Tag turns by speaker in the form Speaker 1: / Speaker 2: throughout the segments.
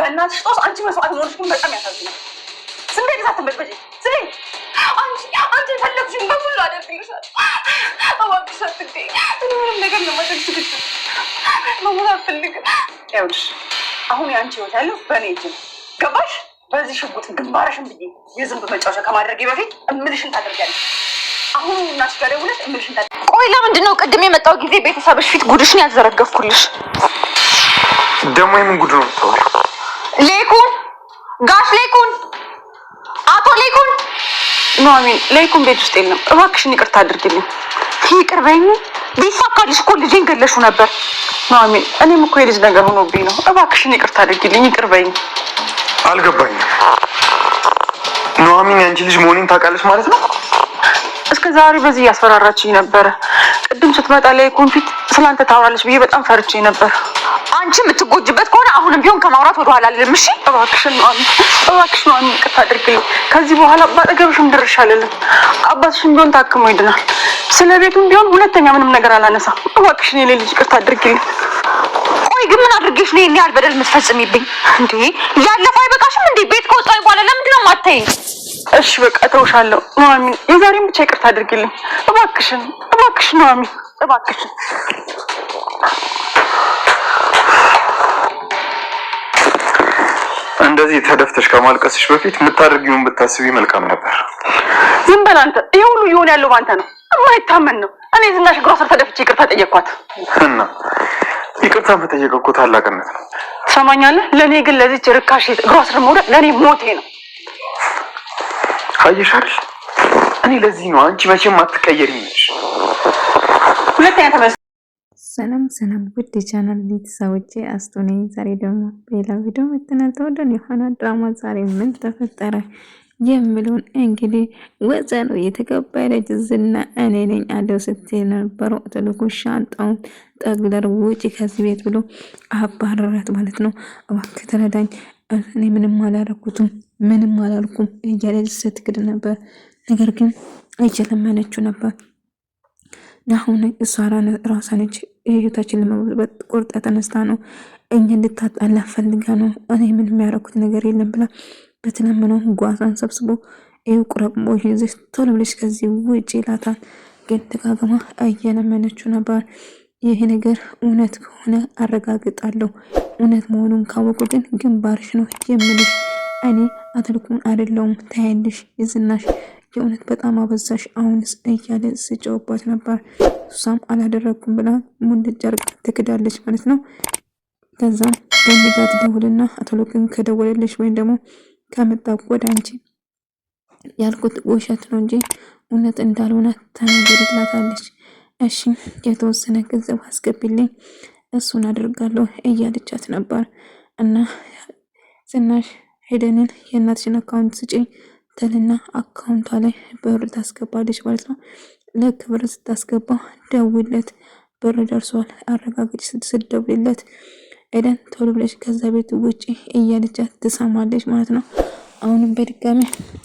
Speaker 1: በእናትሽ ጦስ አንቺ መስዋዕት መሆንሽ ግን በጣም ያሳዝናል። ዝም በይ ሳትበጥበጪ ዝም በይ። አንቺ የፈለግሽውን በሙሉ አደርግልሻለሁ። እባክሽ አትግደኝ። እኔ ምንም ነገር ለማድረግ ዝግጁ መሞት አልፈልግም። ይኸውልሽ አሁን የአንቺ ህይወት ያለው በእኔ እጅ ነው። ገባሽ? በዚህ ሽጉጥ ግንባርሽን ብዬ የዝንብ መጫወቻ ከማድረጌ በፊት እምልሽን ታደርጊያለሽ። አሁን እናትሽ ጋር ደውለሽ እምልሽን ታደርጊያለሽ። ቆይ ለምንድን ነው ቅድም የመጣው ጊዜ ቤተሰብሽ ፊት ጉድሽን ያዘረገፍኩልሽ?
Speaker 2: ደግሞ የምን ጉድ ነው የምታወሪው?
Speaker 1: ሌኩን ጋሽ ሌኩን አቶ ሌኩን ኑሐሚን ሌኩን ቤት ውስጥ የለም። እባክሽን ይቅርታ አድርጊልኝ። ይቅር በይኝ። ቢሳካልሽ እኮ ልጄን ገለሹ ነበር። ኑሐሚን እኔም እኮ የልጅ ነገር ሆኖብኝ ነው። እባክሽን ይቅርታ አድርጊልኝ። ይቅር በይኝ።
Speaker 2: አልገባኝም። ኑሐሚን ያንቺ ልጅ መሆኔን ታውቃለች ማለት ነው?
Speaker 1: እስከ ዛሬ በዚህ እያስፈራራችኝ ነበረ። ቅድም ስትመጣ ሌኩን ፊት ስላንተ ታወራለች ብዬ በጣም ፈርቼ ነበር። አንቺ የምትጎጅበት ከሆነ አሁንም ቢሆን ከማውራት ወደ ኋላ አልልም። እሺ እባክሽን ኑሐሚን ይቅርታ አድርጊልኝ። ከዚህ በኋላ ባጠገብሽም ድርሽ አልልም። አባትሽም ቢሆን ታክሞ ይድናል። ስለ ቤቱም ቢሆን ሁለተኛ ምንም ነገር አላነሳም። እባክሽን የኔ ልጅ ይቅርታ አድርጊልኝ። ቆይ ግን ምን አድርጌሽ ነው ይሄን ያህል በደል የምትፈጽሚብኝ እንዴ? ያለፈው አይበቃሽም እንዴ? ቤት ከወጣሁ በኋላ ለምንድን ነው የማታይኝ? እሺ በቃ ተውሻለሁ ኑሐሚን። የዛሬም ብቻ ይቅርታ አድርጊልኝ እባክሽን ኑሐሚን እባክሽን።
Speaker 2: እንደዚህ ተደፍተሽ ከማልቀስሽ በፊት የምታደርጊውን ብታስቢ መልካም ነበር።
Speaker 1: ዝም በል አንተ። ይሄ ሁሉ ይሆን ያለው ባንተ ነው። የማይታመን ነው። እኔ ዝናሽ እግሯ ስር ተደፍቼ ይቅርታ ጠየቅኳት
Speaker 2: እና ይቅርታ መጠየቅ እኮ ታላቅነት ነው።
Speaker 1: ትሰማኛለህ? ለእኔ ግን ለዚች ርካሽ እግሯ ስር መውደቅ ለእኔ ሞቴ ነው።
Speaker 2: አየሽ አይደል? እኔ ለዚህ ነው አንቺ መቼም አትቀየሪም ነሽ።
Speaker 1: ሁለተኛ ተመለስ።
Speaker 3: ሰላም ውድ የቻናል ቤተሰቦቼ አስቱ ነኝ። ዛሬ ደግሞ በሌላ ቪዲዮ መጥተናል። ተወደን የሆነ ድራማ ዛሬ ምን ተፈጠረ የሚለውን እንግዲህ ወዘኑ የተከበረች ዝና እኔ ነኝ አለው ስትል ነበረው። ተልኮ ሻንጣውን ጠቅለር ውጪ ከዚህ ቤት ብሎ አባረራት ማለት ነው። እባክህ ተረዳኝ፣ እኔ ምንም አላረኩትም፣ ምንም አላልኩም እያለች ስትክድ ነበር። ነገር ግን እየለመነችው ነበር። አሁን እሷ ራሷ ነች ህይወታችን ለመበጥበጥ ቆርጣ ተነስታ ነው እኛ እንድታጣላ ፈልጋ ነው። እኔ ምን የሚያረኩት ነገር የለም ብላ በተለመነው ጓዟን ሰብስቦ ቁረቅሞ ይዘሽ ቶሎ ብለሽ ከዚህ ውጪ ይላታል። ግን ደጋግማ እየለመነችው ነበር። ይሄ ነገር እውነት ከሆነ አረጋግጣለሁ፣ እውነት መሆኑን ካወቁ ግን ግንባርሽ ነው የምልሽ፣ እኔ አትልኩን አይደለሁም፣ ታያለሽ የዝናሽ የእውነት በጣም አበዛሽ አሁንስ እያለ ስጨውባት ነበር። እሷም አላደረኩም ብላ ሙንድጭ አርጋ ትክዳለች ማለት ነው። ከዛ በንጋት ደውልና አቶሎክን ከደወለልሽ ወይም ደግሞ ከመጣ ወደ አንቺ ያልኩት ውሸት ነው እንጂ እውነት እንዳልሆነ ተናገሪ ትላታለች። እሺ የተወሰነ ገንዘብ አስገቢልኝ እሱን አድርጋለሁ እያለቻት ነበር። እና ዝናሽ ሄደንን የእናትሽን አካውንት ስጪኝ ተልና አካውንቷ ላይ ብር ታስገባለች ማለት ነው። ልክ ብር ስታስገባ ደውለት ብር ደርሷል አረጋግጭ ስትደውልለት ኤደን ቶሎ ብለሽ ከዛ ቤት ውጪ እያለቻት ትሰማለች ማለት ነው። አሁንም በድጋሚ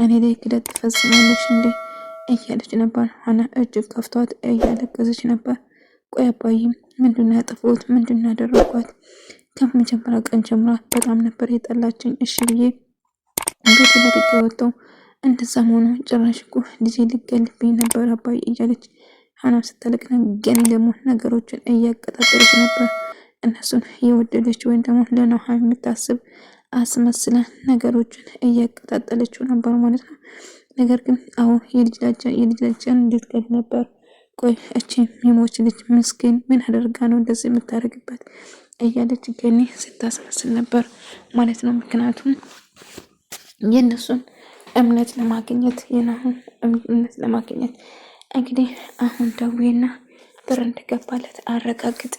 Speaker 3: እኔ ላይ ክደት ትፈጽማለች እንዴ እያለች ነበር። ሀና እጅግ ከፍቷት እያለቀሰች ነበር። ቆይ አባዬ ምንድን ነው ያጠፋሁት? ምንድን ነው ያደረኳት? ከመጀመሪያ ቀን ጀምራ በጣም ነበር የጠላችኝ። እሺ ብዬ ቤት ለቅቄ ወጣሁ። እንደዛ ሆኖ ጭራሽ እኮ ልጄ ልገልብኝ ነበር አባዬ እያለች ሀና ስትለቅና ገኒ ደግሞ ነገሮችን እያቀጣጠለች ነበር። እነሱን የወደደች ወይም ደግሞ ለኑሐሚን የምታስብ አስመስላ ነገሮችን እያቀጣጠለችው ነበር ማለት ነው። ነገር ግን አዎ የልጃችን ልትገል ነበር። ቆይ እቺ ሚሞች ልጅ ምስኪን ምን አደርጋ ነው እንደዚህ የምታደርግበት እያለች ገኒ ስታስመስል ነበር ማለት ነው። ምክንያቱም የእነሱን እምነት ለማግኘት እምነት ለማግኘት እንግዲህ አሁን ደውዬና ብር እንደገባለት አረጋግጥ።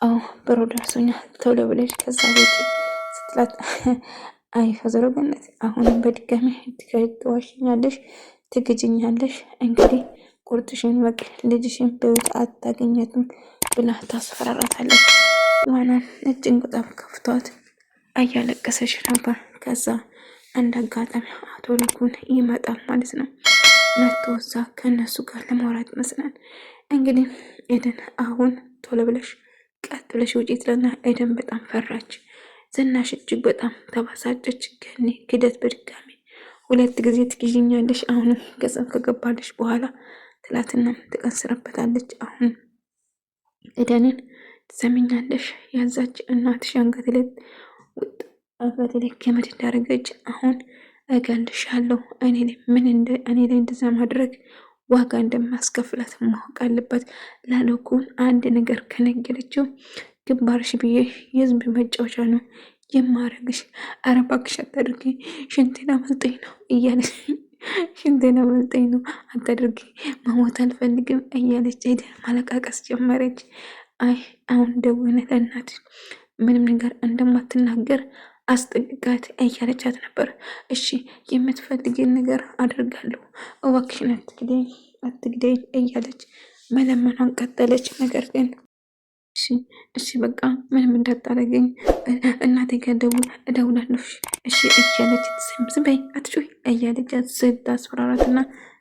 Speaker 3: አዎ ብሩ ደርሶኛል ቶሎ ብለሽ ከዛ ውጪ ስትላት አይ ወይዘሮ ገነት አሁንም በድጋሚ ትዋሽኛለሽ፣ ትግጅኛለሽ፣ እንግዲህ ቁርጥሽን ወቅ ልጅሽን በውት አታገኘትም ብላ ታስፈራራታለች። ዮሐና እጅን ቁጣም ከፍቷት እያለቀሰች ነበር። ከዛ እንደ አጋጣሚ አቶ ልኩን ይመጣል ማለት ነው። መጥቶ እዛ ከእነሱ ጋር ለማውራት ይመስላል። እንግዲህ ኤደን አሁን ቶሎ ብለሽ ቀጥ ብለሽ ውጪ ትለና ኤደን በጣም ፈራች። ዝናሽ እጅግ በጣም ተባሳጨች። ገኒ ክደት በድጋሚ 2 ጊዜ ትግዥኛለሽ አሁንም ገንዘብ ከገባለሽ በኋላ ትላትና ትቀስረበታለች። አሁን ኤደንን ትሰሚኛለሽ? ያዛች እናትሽ አንገት ላይ ገመድ እንዳረገች አሁን እገልሻለሁ። እኔ ላይ እንደዛ ማድረግ ዋጋ እንደማስከፍላት ማወቅ አለባት። ላለኩን አንድ ነገር ከነገረችው ግንባርሽ ብዬ የህዝብ መጫወቻ ነው የማረግሽ። ኧረ እባክሽ አታድርጊ፣ ሽንቴን አመልጠኝ ነው እያለች ሽንቴን አመልጠኝ ነው አታድርጊ፣ መሞት አልፈልግም እያለች ኤደን ማለቃቀስ ጀመረች። አይ አሁን ደውነ ለእናት ምንም ነገር እንደማትናገር አስጠንቅቃት እያለቻት ነበር። እሺ የምትፈልጊን ነገር አድርጋለሁ፣ እባክሽን አትግደኝ እያለች መለመኗን ቀጠለች። ነገር ግን እሺ በቃ ምንም እንዳታረገኝ እናቴ ጋር እደውላለሁ እሺ እያለች ዝም በይ አትጩሂ እያለች ስታስፈራራትና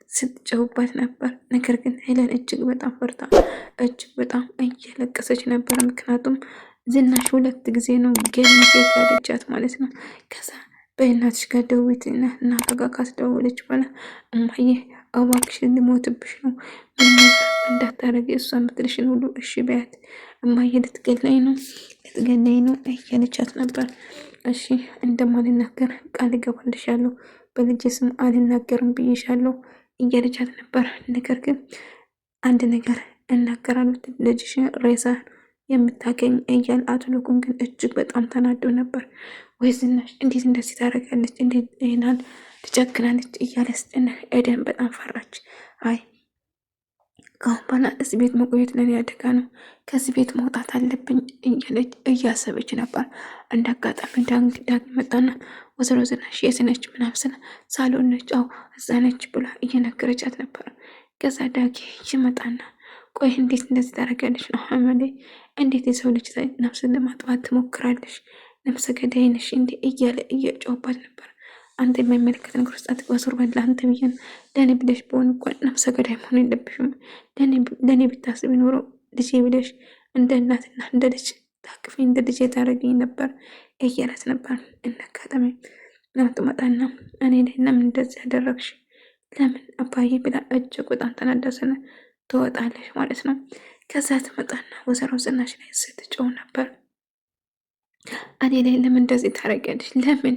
Speaker 3: ስትጨውባት ነበር። ነገር ግን ሄለን እጅግ በጣም ፈርታ እጅግ በጣም እያለቀሰች ነበር። ምክንያቱም ዝናሽ 2 ጊዜ ነው ገነት የካደቻት ማለት ነው። ከዛ በእናትሽ ጋር ደውይና እናቷ ጋር ካስደወለች በኋላ እማዬ እባክሽን ልሞትብሽ ነው ምንም እንዳታረጊ እሷ የምትልሽን ሁሉ እሺ በያት እማዬ ልትገለኝ ነው እያለቻት ነበር። እሺ እንደማልናገር ቃል እገባልሻለሁ በልጄ ስም አልናገርም ብዬሻለሁ እያለቻት ነበር። ነገር ግን አንድ ነገር እናገራለሁ ልጅሽን ሬሳ የምታገኝ እያል አቶ ለኩን ግን እጅግ በጣም ተናዶ ነበር። ወይ ዝናሽ እንዴት እንደዚህ ታደርጋለች? እንዴት ይሄናል ትጨክናለች? እያለ ስጨነቅ ኤደን በጣም ፈራች። አይ ከአሁን በኋላ እዚህ ቤት መቆየት ለኔ አደጋ ነው፣ ከዚህ ቤት መውጣት አለብኝ እያለች እያሰበች ነበር። እንደ አጋጣሚ ዳግ መጣና ወይዘሮ ዝናሽ የት ነች ምናምን ስለ ሳሎን ነች፣ አዎ እዛ ነች ብላ እየነገረቻት ነበር። ከዛ ዳጊ ይመጣና ቆይ እንዴት እንደዚህ ታደርጋለች ነው አመሌ? እንዴት የሰው ልጅ ነፍስን ለማጥፋት ትሞክራለች? ነፍሰ ገዳይ ነሽ እንዴ? እያለ እየጮህባት ነበር። አንተ የማይመለከት ነገር ውስጥ አትግባ፣ ዞር በል አንተ ብዬን ለእኔ ብለሽ በሆን እንኳን ነፍሰ ገዳይ መሆን የለብሽም። ለእኔ ብታስብ ኖሮ ልጄ ብለሽ እንደ እናትና እንደ ልጅ ታቅፊ እንደ ልጅ ታደርጊኝ ነበር እያለት ነበር። እናጋጣሚ ናቱ መጣና እኔ ላይ ለምን እንደዚህ ያደረግሽ ለምን አባዬ ብላ እጅግ በጣም ተናደሰነ ትወጣለች ማለት ነው። ከዛ ትመጣና ወይዘሮ ዝናሽ ላይ ስትጮህ ነበር። እኔ ላይ ለምን እንደዚህ ታደርጊያለሽ? ለምን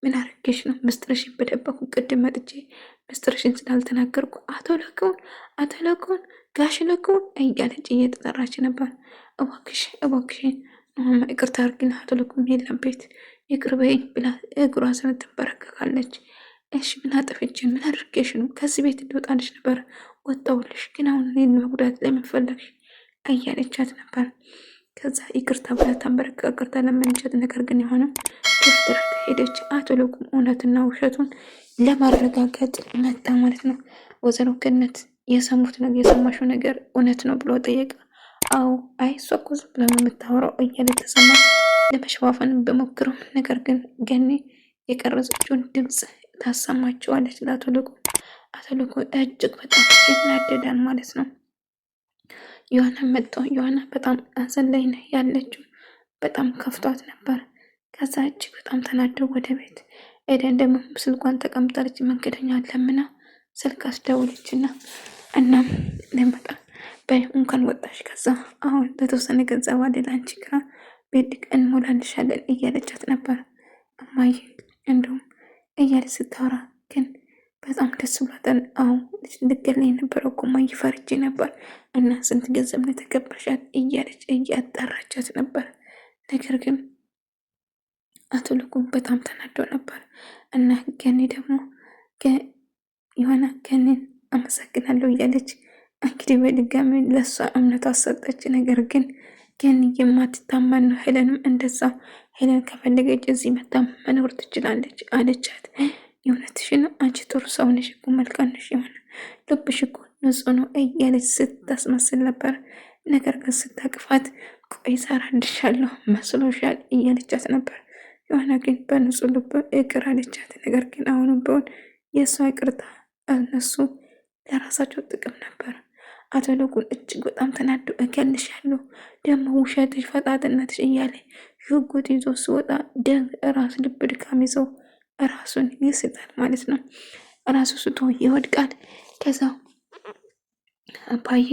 Speaker 3: ምን አረገሽ ነው? ምስጢርሽን በደበኩ ቅድም መጥቼ ምስጢርሽን ስላልተናገርኩ አቶ ለኩን ጋሽ ለኩን እያለች እየተጠራች ነበር። እባክሽን ይቅርታ አድርጊና አቶ ለኩን የለም ቤት ይቅር በይኝ ብላ እግሯ ስር ትንበረከካለች። እሺ ምን አጥፍቼ ምን አድርጌሽ ነው? ከዚህ ቤት እንድወጣልሽ ነበር ወጣውልሽ፣ ግን አሁን እኔን መጉዳት ለምን ፈለግሽ? እያለቻት ነበር። ከዛ ይቅርታ ብላ ተንበረከካ ይቅርታ ለመንቻት። ነገር ግን የሆነው ደፍትራት ሄደች። አቶ ለኩም እውነትና ውሸቱን ለማረጋገጥ መጣ ማለት ነው። ወይዘሮ ገነት የሰማሽው ነገር እውነት ነው ብሎ ጠየቀ። አዎ አይ እሷ እኮ ዝም ብላ ነው የምታወራው እያለ ተሰማ። ለመሸፋፈን በሞክረው ነገር ግን ገኒ የቀረጸችውን ድምፅ ታሰማቸዋለች ለአቶ ለኩ። አቶ ለኩ እጅግ በጣም ይናደዳል ማለት ነው። ዮሐና መጣ። ዮሐና በጣም ሐዘን ላይ ነው ያለችው። በጣም ከፍቷት ነበር። ከዛ እጅግ በጣም ተናደው ወደ ቤት ኤደን ደግሞ ስልኳን ተቀምጣለች። መንገደኛ ለምና ስልክ አስደውለችና እናም ለመጣ በይ እንኳን ወጣሽ፣ ከዛ አሁን በተወሰነ ገንዘብ አለ ለአንቺ ግራ ቤት እንሞላልሻለን እያለቻት ነበር። እማዬ እንደውም እያለች ስታወራ ግን በጣም ደስ ብሏታል። አሁን ልትገለኝ የነበረው እኮ እማዬ ፈርቼ ነበር እና ስንት ገንዘብ ነው የተቀበልሻት እያለች እያጣራቻት ነበር። ነገር ግን አቶ ለኩም በጣም ተናዶ ነበር እና ገኒ ደግሞ የሆነ ገኒን አመሰግናለሁ እያለች እንግዲህ በድጋሚ ለእሷ እምነቷ አሰጠች። ነገር ግን ገኒ የማትታመን ነው። ሄለንም እንደዛው ሄለን ከፈለገች እዚህ መታ መኖር ትችላለች አለቻት። የእውነትሽን አንቺ ጥሩ ሰው ነሽ እኮ መልካም ነሽ፣ የሆነ ልብሽ እኮ ንጹህ ነው እያለች ስታስመስል ነበር። ነገር ግን ስታቅፋት ቆይ እሰራልሻለሁ መስሎሻል እያለቻት ነበር። የሆነ ግን በንጹህ ልብ ይቅር አለቻት። ነገር ግን አሁንም ቢሆን የእሷ ይቅርታ እነሱ ለራሳቸው ጥቅም ነበር። አቶ ለኩን እጅግ በጣም ተናዶ እገልሻለሁ ደግሞ ውሸትሽ ፈጣጥነትሽ እያለ ሽጉጥ ይዞ ሲወጣ ራስ ልብ ድካም ይዞ ራሱን ይስታል ማለት ነው። ራሱ ስቶ ይወድቃል። ከዛ አባዬ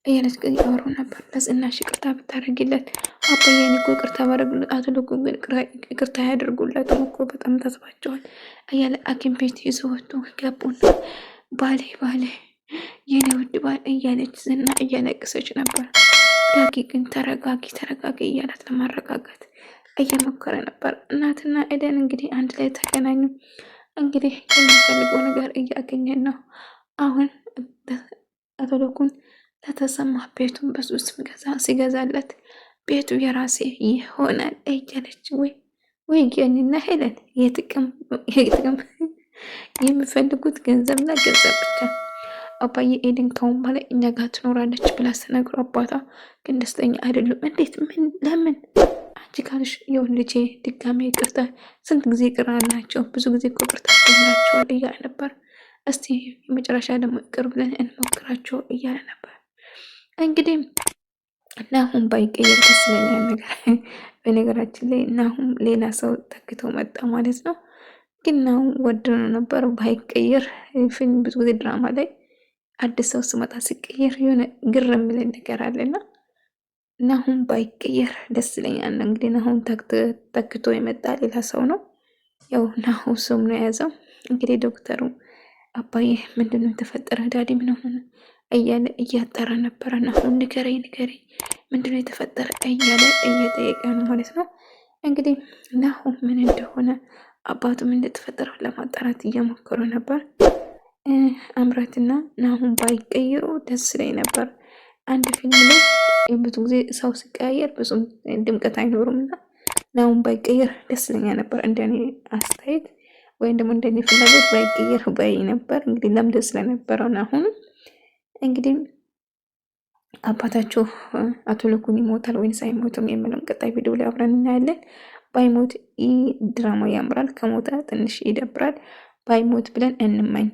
Speaker 3: እያለች እያወሩ ነበር። ለዝናሽ ይቅርታ ብታደርጊለት አባዬን እኮ ይቅርታ ባደርግለት አቶ ልኩ ግን ይቅርታ ያደርጉለትም እኮ በጣም ተስባቸዋል እያለ ሐኪም ቤት ይዞ ወጡ ገቡና ባሌ የኔ ውድ ባል እያለች ዝና እያለቀሰች ነበር። ዳጊ ግን ተረጋጊ እያላት ለማረጋጋት እየሞከረ ነበር። እናትና ኤደን እንግዲህ አንድ ላይ ተገናኙ። እንግዲህ የሚፈልገው ነገር እያገኘን ነው። አሁን አቶ ልኩን ለተሰማ ቤቱን በሱ ስም ሲገዛለት ቤቱ የራሴ ይሆናል እያለች ወይ ጌኒና ሄለን የጥቅም የሚፈልጉት ገንዘብና ገንዘብ ብቻ። አባዬ ኤደን ካሁን በላይ እኛ ጋር ትኖራለች ብላ ስነግሩ አባቷ ግን ደስተኛ አይደሉም። እንዴት? ምን? ለምን? አንቺ ካልሽ የሆን ልጄ ድጋሜ ይቅርታ ስንት ጊዜ ይቅር አልናቸው፣ ብዙ ጊዜ እኮ ይቅርታ አድርገናቸዋል እያለ ነበር። እስቲ የመጨረሻ ደግሞ ይቅር ብለን እንሞክራቸው እያለ ነበር። እንግዲህ ናሁም ባይቀየር ደስ ይለኛል ነገር በነገራችን ላይ ናሁም ሌላ ሰው ተክተው መጣ ማለት ነው። ግን ናሁም ወደነው ነበር ባይቀየር። ፊልም ብዙ ጊዜ ድራማ ላይ አዲስ ሰው ስመጣ ሲቀየር የሆነ ግር የሚለን ነገር አለና ናሁም ባይቀየር ደስ ይለኛል። እንግዲህ ናሁም ተክቶ የመጣ ሌላ ሰው ነው። ያው ናሁም ስም ነው የያዘው። እንግዲህ ዶክተሩ አባዬ ምንድነው የተፈጠረ? ዳዲ ምን ሆነ እያለ እያጠራ ነበረ። ናሁም ንገረኝ ምንድነው የተፈጠረ እያለ እየጠየቀ ነው ማለት ነው። እንግዲህ ናሁም ምን እንደሆነ አባቱም እንደተፈጠረው ለማጣራት እየሞከሩ ነበር። አምራትና ናሁም ባይቀይሩ ደስ ላይ ነበር። አንድ ፊልም ላይ ብዙ ጊዜ ሰው ሲቀያየር ብዙም ድምቀት አይኖሩም እና ናሁም ባይቀየር ደስ ይለኛ ነበር እንደኔ አስተያየት ወይም ደግሞ እንደኔ ፍላጎት ባይቀየር ባይ ነበር። እንግዲህ ለምዶ ስለነበረው ናሁም እንግዲህ አባታቸው አቶ ልኩን ይሞታል ወይንስ አይሞትም የሚለውን ቀጣይ ቪዲዮ ላይ አብረን እናያለን። ባይሞት ድራማው ያምራል፣ ከሞተ ትንሽ ይደብራል። ባይሞት ብለን እንመኝ።